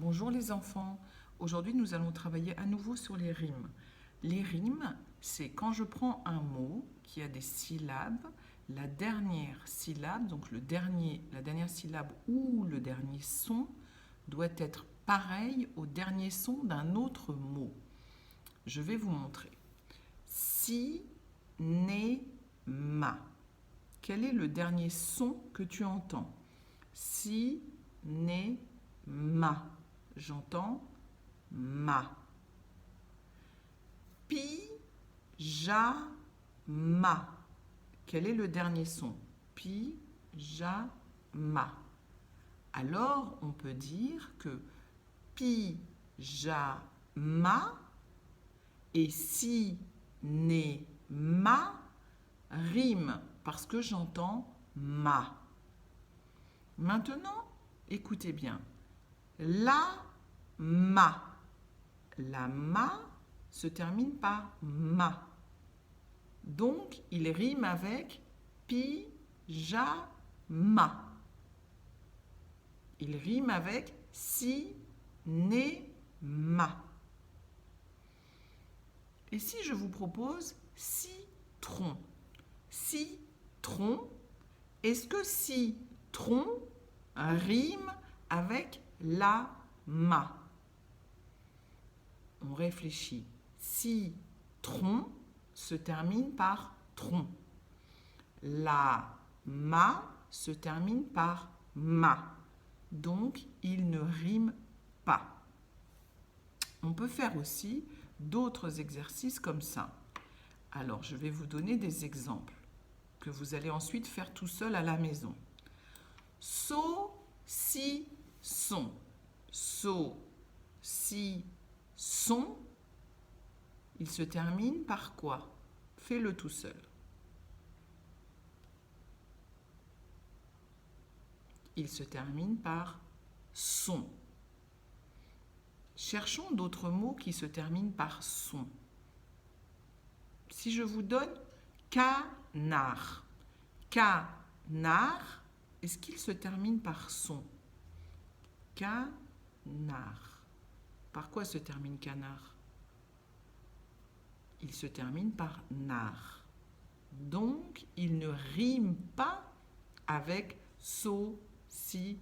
Bonjour les enfants, aujourd'hui nous allons travailler à nouveau sur les rimes. Les rimes, c'est quand je prends un mot qui a des syllabes, la dernière syllabe, donc la dernière syllabe ou le dernier son doit être pareil au dernier son d'un autre mot. Je vais vous montrer. Cinéma. Quel est le dernier son que tu entends? Cinéma. J'entends ma. Pyjama. Quel est le dernier son? Pyjama. Alors, on peut dire que pyjama et cinéma riment parce que j'entends ma. Maintenant, écoutez bien. La ma. La ma se termine par ma. Donc, il rime avec pyjama. Il rime avec cinéma. Et si je vous propose citron? Citron, est-ce que citron rime avec la ma? On réfléchit. Citron se termine par tron. La ma se termine par ma. Donc, il ne rime pas. On peut faire aussi d'autres exercices comme ça. Alors, je vais vous donner des exemples que vous allez ensuite faire tout seul à la maison. Saucisson. Saucisson. Il se termine par quoi? Fais-le tout seul. Il se termine par son. Cherchons d'autres mots qui se terminent par son. Si je vous donne canard. Canard, est-ce qu'il se termine par son? Canard. Par quoi se termine canard? Il se termine par nar. Donc, il ne rime pas avec saucisson.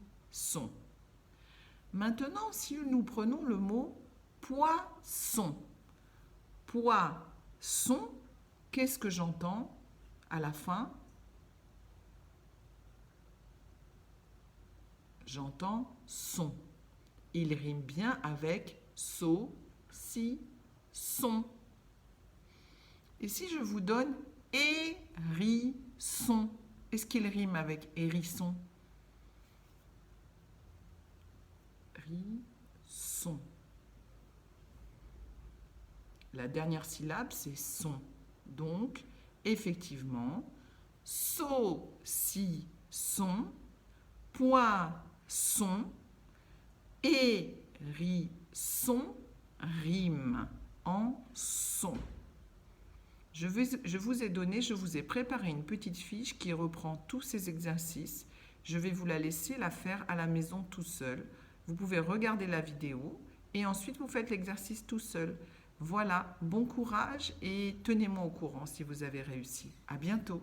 Maintenant, si nous prenons le mot poisson. Poisson, qu'est-ce que j'entends à la fin? J'entends son. Il rime bien avec saucisson. Et si je vous donne hérisson, est-ce qu'il rime avec hérisson? Hérisson. La dernière syllabe, c'est son. Donc, effectivement, saucisson, poisson, hérisson rime en son. Je vous ai préparé une petite fiche qui reprend tous ces exercices. Je vais vous la laisser la faire à la maison tout seul. Vous pouvez regarder la vidéo et ensuite vous faites l'exercice tout seul. Voilà, bon courage et tenez-moi au courant si vous avez réussi. À bientôt.